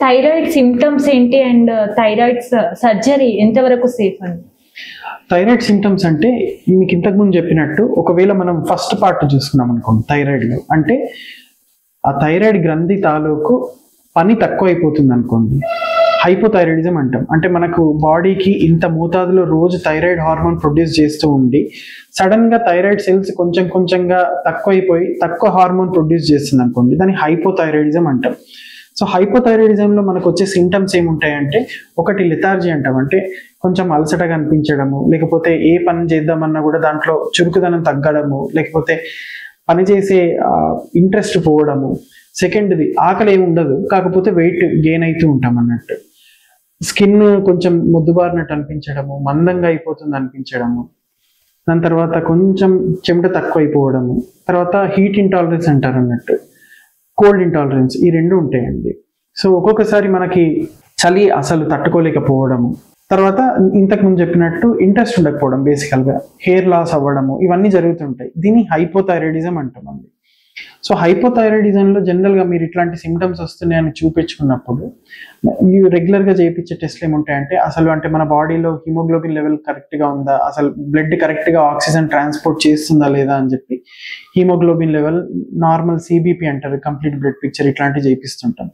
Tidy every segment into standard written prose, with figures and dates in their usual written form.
Thyroid symptoms ఏంటి and thyroid surgery ఎంతవరకు safe అండి? థైరాయిడ్ సిమ్టమ్స్ అంటే మీకు ఇంతకుముందు చెప్పినట్టు, ఒకవేళ మనం ఫస్ట్ పార్ట్ చూసుకున్నాం అనుకోండి థైరాయిడ్లో, అంటే ఆ థైరాయిడ్ గ్రంథి తాలూకు పని తక్కువ అయిపోతుంది అనుకోండి, హైపోథైరాయిడిజం అంటాం. అంటే మనకు బాడీకి ఇంత మోతాదులో రోజు థైరాయిడ్ హార్మోన్ ప్రొడ్యూస్ చేస్తూ ఉండి సడన్ గా థైరాయిడ్ సెల్స్ కొంచెం కొంచెంగా తక్కువైపోయి తక్కువ హార్మోన్ ప్రొడ్యూస్ చేస్తుంది అనుకోండి, దాన్ని హైపోథైరాయిడిజం అంటాం. సో హైపోథైరాయిడిజంలో మనకు వచ్చే సింటమ్స్ ఏముంటాయంటే, ఒకటి లెథార్జీ అంటాం, అంటే కొంచెం అలసటగా అనిపించడము, లేకపోతే ఏ పని చేద్దామన్నా కూడా దాంట్లో చురుకుదనం తగ్గడము, లేకపోతే పని చేసే ఇంట్రెస్ట్ పోవడము. సెకండ్ది ఆకలి ఏమి ఉండదు, కాకపోతే వెయిట్ గెయిన్ అవుతూ ఉంటాం అన్నట్టు. స్కిన్ కొంచెం మొద్దుబారినట్టు అనిపించడము, మందంగా అయిపోతుంది అనిపించడము. దాని తర్వాత కొంచెం చెమట తక్కువ అయిపోవడము. తర్వాత హీట్ ఇంటాలరెన్స్ అంటారు అన్నట్టు, కోల్డ్ ఇంటాలరెన్స్, ఈ రెండు ఉంటాయండి. సో ఒక్కొక్కసారి మనకి చలి అసలు తట్టుకోలేకపోవడము. తర్వాత ఇంతకు ముందు చెప్పినట్టు ఇంట్రెస్ట్ ఉండకపోవడం, బేసికల్గా హెయిర్ లాస్ అవ్వడము, ఇవన్నీ జరుగుతుంటాయి. దీన్ని హైపోథైరాయిడిజం అంటామండి. సో హైపోథైరాయిడిజంలో జనరల్గా మీరు ఇట్లాంటి సిమ్టమ్స్ వస్తున్నాయని చూపించుకున్నప్పుడు రెగ్యులర్గా చేయించే టెస్ట్లు ఏముంటాయంటే, అసలు అంటే మన బాడీలో హిమోగ్లోబిన్ లెవెల్ కరెక్ట్గా ఉందా, అసలు బ్లడ్ కరెక్ట్గా ఆక్సిజన్ ట్రాన్స్పోర్ట్ చేస్తుందా లేదా అని చెప్పి హిమోగ్లోబిన్ లెవెల్, నార్మల్ సిబిపి అంటారు, కంప్లీట్ బ్లడ్ పిక్చర్, ఇట్లాంటివి చేపిస్తుంటాం.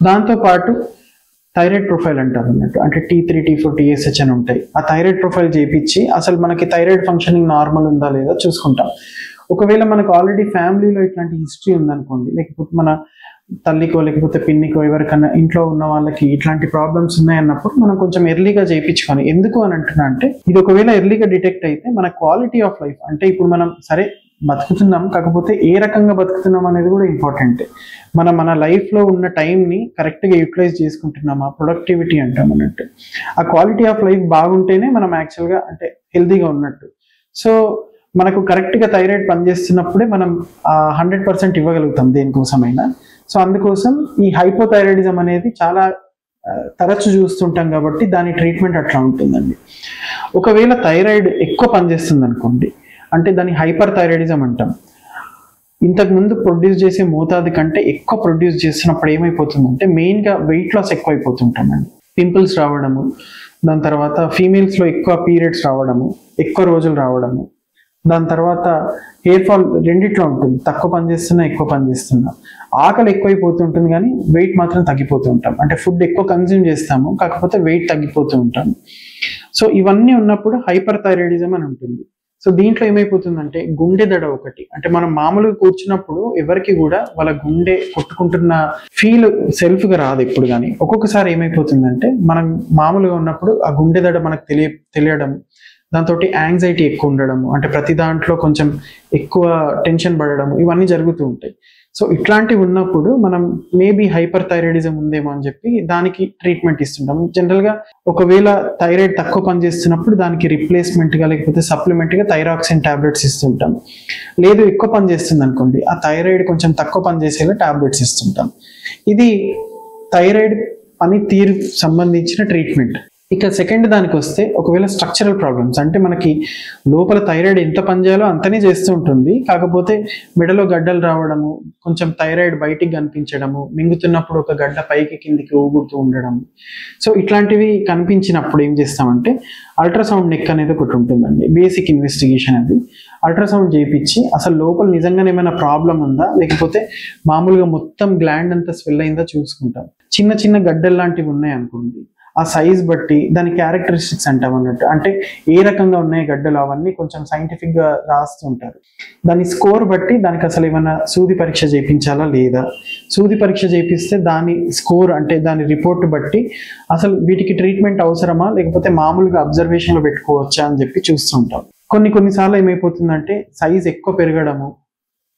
దాంతోపాటు థైరాయిడ్ ప్రొఫైల్ అంటారు అన్నట్టు, అంటే T3, T4, TSH అని ఉంటాయి. ఆ థైరాయిడ్ ప్రొఫైల్ చేయించి అసలు మనకి థైరాయిడ్ ఫంక్షనింగ్ నార్మల్ ఉందా లేదా చూసుకుంటాం. ఒకవేళ మనకు ఆల్రెడీ ఫ్యామిలీలో ఇట్లాంటి హిస్టరీ ఉందనుకోండి, లేకపోతే మన తల్లికో లేకపోతే పిన్నికో ఎవరికన్నా ఇంట్లో ఉన్న వాళ్ళకి ఇట్లాంటి ప్రాబ్లమ్స్ ఉన్నాయన్నప్పుడు మనం కొంచెం ఎర్లీగా చేయించుకొని, ఎందుకు అని అంటున్నా అంటే, ఇది ఒకవేళ ఎర్లీగా డిటెక్ట్ అయితే మన క్వాలిటీ ఆఫ్ లైఫ్, అంటే ఇప్పుడు మనం సరే బతుకుతున్నాం, కాకపోతే ఏ రకంగా బతుకుతున్నాం అనేది కూడా ఇంపార్టెంట్. మన లైఫ్లో ఉన్న టైంని కరెక్ట్గా యూటిలైజ్ చేసుకుంటున్నామా, ప్రొడక్టివిటీ అంటాం అన్నట్టు. ఆ క్వాలిటీ ఆఫ్ లైఫ్ బాగుంటేనే మనం యాక్చువల్గా అంటే హెల్తీగా ఉన్నట్టు. సో మనకు కరెక్ట్గా థైరాయిడ్ పనిచేస్తున్నప్పుడే మనం 100% ఇవ్వగలుగుతాం దేనికోసమైనా. సో అందుకోసం ఈ హైపోథైరాయిడిజం అనేది చాలా తరచు చూస్తుంటాం కాబట్టి దాని ట్రీట్మెంట్ అట్లా ఉంటుందండి. ఒకవేళ థైరాయిడ్ ఎక్కువ పనిచేస్తుంది అనుకోండి, అంటే దాన్ని హైపర్ థైరాయిడిజం అంటాం. ఇంతకుముందు ప్రొడ్యూస్ చేసే మోతాదు కంటే ఎక్కువ ప్రొడ్యూస్ చేస్తున్నప్పుడు ఏమైపోతుందంటే, మెయిన్గా వెయిట్ లాస్ ఎక్కువ అయిపోతుంటామండి. పింపుల్స్ రావడము, దాని తర్వాత ఫీమేల్స్లో ఎక్కువ పీరియడ్స్ రావడము, ఎక్కువ రోజులు రావడము, దాని తర్వాత హెయిర్ ఫాల్ రెండిట్లో ఉంటుంది, తక్కువ పనిచేస్తున్నా ఎక్కువ పనిచేస్తున్నా. ఆకలి ఎక్కువైపోతుంటుంది కానీ వెయిట్ మాత్రం తగ్గిపోతూ ఉంటాం, అంటే ఫుడ్ ఎక్కువ కన్జ్యూమ్ చేస్తాము కాకపోతే వెయిట్ తగ్గిపోతూ ఉంటాం. సో ఇవన్నీ ఉన్నప్పుడు హైపర్ థైరాయిడిజం అని ఉంటుంది. సో దీంట్లో ఏమైపోతుందంటే, గుండె దడ ఒకటి, అంటే మనం మామూలుగా కూర్చున్నప్పుడు ఎవరికి కూడా వాళ్ళ గుండె కొట్టుకుంటున్న ఫీల్ సెల్ఫ్గా రాదు ఎప్పుడు కానీ. ఒక్కొక్కసారి ఏమైపోతుందంటే, మనం మామూలుగా ఉన్నప్పుడు ఆ గుండె దడ మనకు తెలియడం, దాంతో యాంగ్జైటీ ఎక్కువ ఉండడము, అంటే ప్రతి దాంట్లో కొంచెం ఎక్కువ టెన్షన్ పడడము, ఇవన్నీ జరుగుతూ ఉంటాయి. సో ఇట్లాంటివి ఉన్నప్పుడు మనం మేబీ హైపర్ థైరాయిడిజం ఉందేమో అని చెప్పి దానికి ట్రీట్మెంట్ ఇస్తుంటాం. జనరల్గా ఒకవేళ థైరాయిడ్ తక్కువ పనిచేస్తున్నప్పుడు దానికి రిప్లేస్మెంట్గా లేకపోతే సప్లిమెంట్గా థైరాక్సిన్ టాబ్లెట్స్ ఇస్తుంటాం. లేదు ఎక్కువ పనిచేస్తుంది అనుకోండి, ఆ థైరాయిడ్ కొంచెం తక్కువ పనిచేసేలా టాబ్లెట్స్ ఇస్తుంటాం. ఇది థైరాయిడ్ పనితీరు సంబంధించిన ట్రీట్మెంట్. ఇక సెకండ్ దానికి వస్తే, ఒకవేళ స్ట్రక్చరల్ ప్రాబ్లమ్స్, అంటే మనకి లోపల థైరాయిడ్ ఎంత పనిచేయాలో అంతనే చేస్తూ ఉంటుంది, కాకపోతే మెడలో గడ్డలు రావడము, కొంచెం థైరాయిడ్ బయటికి కనిపించడము, మింగుతున్నప్పుడు ఒక గడ్డ పైకి కిందికి ఊగుతూ ఉండడము. సో ఇట్లాంటివి కనిపించినప్పుడు ఏం చేస్తామంటే, అల్ట్రాసౌండ్ నెక్ అనేది ఒకటి ఉంటుందండి, బేసిక్ ఇన్వెస్టిగేషన్. అది అల్ట్రాసౌండ్ చేయించి అసలు లోపల నిజంగానే ఏమైనా ప్రాబ్లం ఉందా, లేకపోతే మామూలుగా మొత్తం గ్లాండ్ అంతా స్వెల్ అయిందా చూసుకుంటాం. చిన్న చిన్న గడ్డలు లాంటివి ఉన్నాయి అనుకోండి, ఆ సైజ్ బట్టి దాని క్యారెక్టరిస్టిక్స్ అంటాం అన్నట్టు, అంటే ఏ రకంగా ఉన్నాయి గడ్డలు అవన్నీ కొంచెం సైంటిఫిక్ గా రాస్తుంటారు. దాని స్కోర్ బట్టి దానికి అసలు ఏమైనా సూది పరీక్ష చేయించాలా లేదా, సూది పరీక్ష చేపిస్తే దాని స్కోర్ అంటే దాని రిపోర్ట్ బట్టి అసలు వీటికి ట్రీట్మెంట్ అవసరమా లేకపోతే మామూలుగా అబ్జర్వేషన్ లో పెట్టుకోవచ్చా అని చెప్పి చూస్తుంటాం. కొన్నిసార్లు ఏమైపోతుందంటే, సైజ్ ఎక్కువ పెరగడము,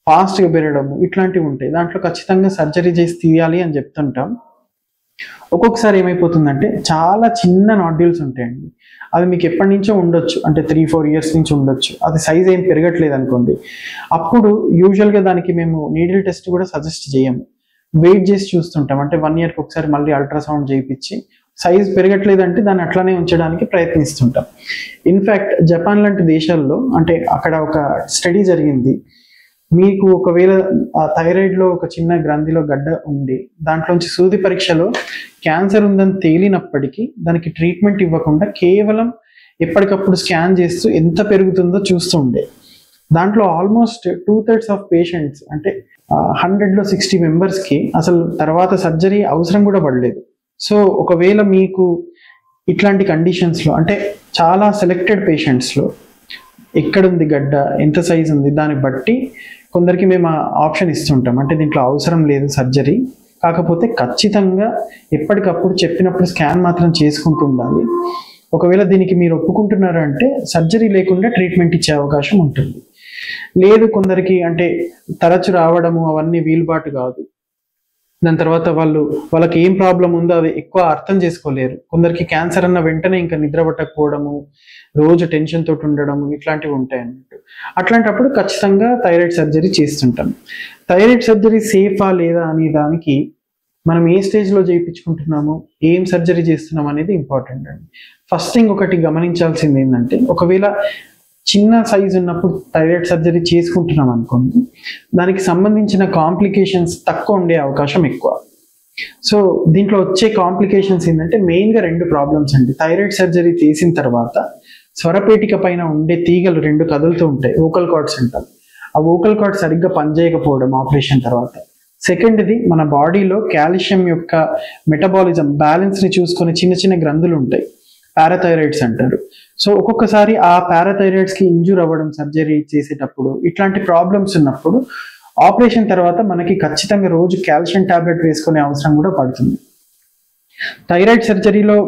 ఫాస్ట్గా పెరగడము, ఇట్లాంటివి ఉంటాయి. దాంట్లో ఖచ్చితంగా సర్జరీ చేసి తీయాలి అని చెప్తుంటాం. ఒక్కొక్కసారి ఏమైపోతుందంటే, చాలా చిన్న నాడ్యూల్స్ ఉంటాయండి, అవి మీకు ఎప్పటి నుంచో ఉండొచ్చు, అంటే 3-4 years నుంచి ఉండొచ్చు, అది సైజ్ ఏం పెరగట్లేదు అనుకోండి. అప్పుడు యూజువల్గా దానికి మేము నీడిల్ టెస్ట్ కూడా సజెస్ట్ చేయము, వెయిట్ చేసి చూస్తుంటాం. అంటే 1 yearకి ఒకసారి మళ్ళీ అల్ట్రాసౌండ్ చేయించి సైజ్ పెరగట్లేదంటే దాన్ని అట్లానే ఉంచడానికి ప్రయత్నిస్తుంటాం. ఇన్ఫ్యాక్ట్ జపాన్ లాంటి దేశాల్లో, అంటే అక్కడ ఒక స్టడీ జరిగింది, మీకు ఒకవేళ ఆ థైరాయిడ్లో ఒక చిన్న గ్రంథిలో గడ్డ ఉండి దాంట్లోంచి సూది పరీక్షలో క్యాన్సర్ ఉందని తేలినప్పటికీ దానికి ట్రీట్మెంట్ ఇవ్వకుండా కేవలం ఎప్పటికప్పుడు స్కాన్ చేస్తూ ఎంత పెరుగుతుందో చూస్తూ ఉండే. దాంట్లో ఆల్మోస్ట్ 2/3 ఆఫ్ పేషెంట్స్ అంటే 100లో 60 మెంబర్స్కి అసలు తర్వాత సర్జరీ అవసరం కూడా పడలేదు. సో ఒకవేళ మీకు ఇట్లాంటి కండిషన్స్లో అంటే చాలా సెలెక్టెడ్ పేషెంట్స్లో ఎక్కడుంది గడ్డ, ఎంత సైజ్ ఉంది, దాన్ని బట్టి కొందరికి మేము ఆప్షన్ ఇస్తుంటాం. అంటే దీంట్లో అవసరం లేదు సర్జరీ, కాకపోతే ఖచ్చితంగా ఎప్పటికప్పుడు చెప్పినప్పుడు స్కాన్ మాత్రం చేసుకుంటూ ఉండాలి. ఒకవేళ దీనికి మీరు ఒప్పుకుంటున్నారా అంటే సర్జరీ లేకుండా ట్రీట్మెంట్ ఇచ్చే అవకాశం ఉంటుంది. లేదు కొందరికి అంటే తరచు రావడము అవన్నీ వీలుబాటు కాదు, దాని తర్వాత వాళ్ళకి ఏం ప్రాబ్లం ఉందో అది ఎక్కువ అర్థం చేసుకోలేరు. కొందరికి క్యాన్సర్ అన్న వెంటనే ఇంకా నిద్ర పట్టకపోవడము, రోజు టెన్షన్ తోటి ఉండడము, ఇట్లాంటివి ఉంటాయి అన్నట్టు. అట్లాంటప్పుడు ఖచ్చితంగా థైరాయిడ్ సర్జరీ చేస్తుంటాం. థైరాయిడ్ సర్జరీ సేఫా లేదా అనే దానికి మనం ఏ స్టేజ్లో చేయించుకుంటున్నాము, ఏం సర్జరీ చేస్తున్నాం అనేది ఇంపార్టెంట్ అండి. ఫస్ట్ థింగ్ ఒకటి గమనించాల్సింది ఏంటంటే, ఒకవేళ చిన్న సైజు ఉన్నప్పుడు థైరాయిడ్ సర్జరీ చేసుకుంటున్నాం అనుకోండి, దానికి సంబంధించిన కాంప్లికేషన్స్ తక్కువ ఉండే అవకాశం ఎక్కువ. సో దీంట్లో వచ్చే కాంప్లికేషన్స్ ఏంటంటే మెయిన్గా 2 ప్రాబ్లమ్స్ అండి. థైరాయిడ్ సర్జరీ చేసిన తర్వాత స్వరపేటిక పైన ఉండే తీగలు 2 కదులుతూ ఉంటాయి, వోకల్ కార్డ్స్ అంటారు. ఆ వోకల్ కార్డ్ సరిగ్గా పనిచేయకపోవడం ఆపరేషన్ తర్వాత. సెకండ్ది మన బాడీలో కాల్షియం యొక్క మెటబాలిజం బ్యాలెన్స్ని చూసుకొని చిన్న చిన్న గ్రంథులు ఉంటాయి, పారాథైరాయిడ్స్ అంటారు. సో ఒక్కొక్కసారి ఆ పారాథైరాయిడ్స్కి ఇంజూర్ అవ్వడం సర్జరీ చేసేటప్పుడు, ఇట్లాంటి ప్రాబ్లమ్స్ ఉన్నప్పుడు ఆపరేషన్ తర్వాత మనకి ఖచ్చితంగా రోజు కాల్షియం టాబ్లెట్ వేసుకునే అవసరం కూడా పడుతుంది. థైరాయిడ్ సర్జరీలో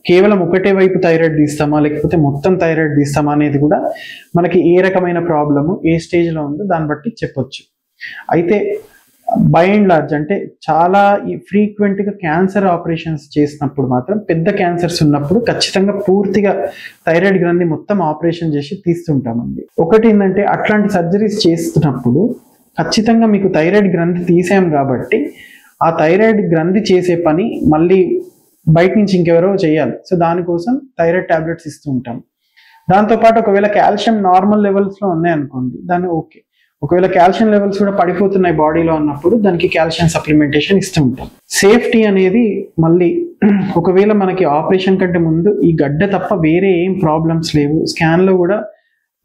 కేవలం ఒకటే వైపు థైరాయిడ్ తీస్తామా లేకపోతే మొత్తం థైరాయిడ్ తీస్తామా అనేది కూడా మనకి ఏ రకమైన ప్రాబ్లము ఏ స్టేజ్లో ఉందో దాన్ని బట్టి చెప్పొచ్చు. అయితే బై అండ్ లార్జ్ అంటే చాలా ఫ్రీక్వెంట్గా క్యాన్సర్ ఆపరేషన్స్ చేసినప్పుడు మాత్రం, పెద్ద క్యాన్సర్స్ ఉన్నప్పుడు ఖచ్చితంగా పూర్తిగా థైరాయిడ్ గ్రంథి మొత్తం ఆపరేషన్ చేసి తీస్తుంటామండి. ఒకటి ఏంటంటే అట్లాంటి సర్జరీస్ చేస్తున్నప్పుడు ఖచ్చితంగా మీకు థైరాయిడ్ గ్రంథి తీసాం కాబట్టి ఆ థైరాయిడ్ గ్రంథి చేసే పని మళ్ళీ బయట నుంచి ఇంకెవరో చేయాలి. సో దానికోసం థైరాయిడ్ టాబ్లెట్స్ ఇస్తూ ఉంటాం. దాంతోపాటు ఒకవేళ కాల్షియం నార్మల్ లెవెల్స్లో ఉన్నాయనుకోండి, దాన్ని ఓకే. ఒకవేళ కాల్షియం లెవెల్స్ కూడా పడిపోతున్నాయి బాడీలో అన్నప్పుడు దానికి కాల్షియం సప్లిమెంటేషన్ ఇస్తూ ఉంటాం. సేఫ్టీ అనేది మళ్ళీ ఒకవేళ మనకి ఆపరేషన్ కంటే ముందు ఈ గడ్డ తప్ప వేరే ఏం ప్రాబ్లమ్స్ లేవు, స్కాన్లో కూడా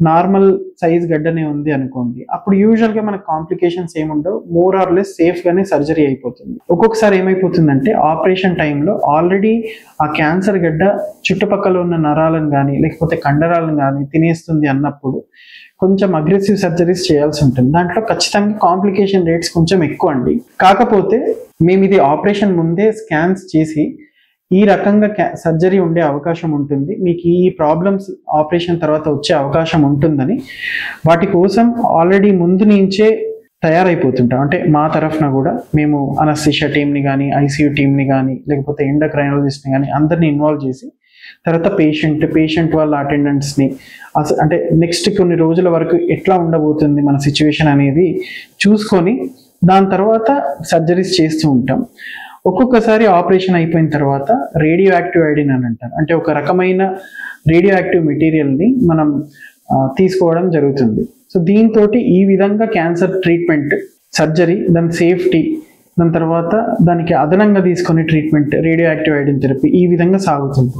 నార్మల్ సైజ్ గడ్డనే ఉంది అనుకోండి, అప్పుడు యూజువల్గా మనకు కాంప్లికేషన్స్ ఏముండవు, మోర్ ఆర్ లెస్ సేఫ్గానే సర్జరీ అయిపోతుంది. ఒక్కొక్కసారి ఏమైపోతుందంటే ఆపరేషన్ టైంలో ఆల్రెడీ ఆ క్యాన్సర్ గడ్డ చుట్టుపక్కల ఉన్న నరాలను కానీ లేకపోతే కండరాలను కానీ తినేస్తుంది అన్నప్పుడు కొంచెం అగ్రెసివ్ సర్జరీస్ చేయాల్సి ఉంటుంది. దాంట్లో ఖచ్చితంగా కాంప్లికేషన్ రేట్స్ కొంచెం ఎక్కువ అండి. కాకపోతే మేము ఇది ఆపరేషన్ ముందే స్కాన్స్ చేసి ఈ రకంగా సర్జరీ ఉండే అవకాశం ఉంటుంది, మీకు ఈ ప్రాబ్లమ్స్ ఆపరేషన్ తర్వాత వచ్చే అవకాశం ఉంటుందని వాటి కోసం ఆల్రెడీ ముందు నుంచే తయారైపోతుంటాం. అంటే మా తరఫున కూడా మేము అనస్థీషియా టీమ్ని కానీ ఐసీయూ టీమ్ని కానీ లేకపోతే ఎండోక్రైనాలజిస్ట్ని కానీ అందరినీ ఇన్వాల్వ్ చేసి తర్వాత పేషెంట్ వాళ్ళ అటెండెంట్స్ని అంటే నెక్స్ట్ కొన్ని రోజుల వరకు ఎట్లా ఉండబోతుంది మన సిచ్యువేషన్ అనేది చూసుకొని దాని తర్వాత సర్జరీస్ చేస్తూ ఉంటాం. ఒక్కొక్కసారి ఆపరేషన్ అయిపోయిన తర్వాత రేడియో యాక్టివ్ ఐడిన్ అని అంటారు, అంటే ఒక రకమైన రేడియో యాక్టివ్ మెటీరియల్ని మనం తీసుకోవడం జరుగుతుంది. సో దీంతో ఈ విధంగా క్యాన్సర్ ట్రీట్మెంట్, సర్జరీ, దాని సేఫ్టీ, దాని తర్వాత దానికి అదనంగా తీసుకునే treatment radioactive iodine therapy ఈ విధంగా సాగుతుంది.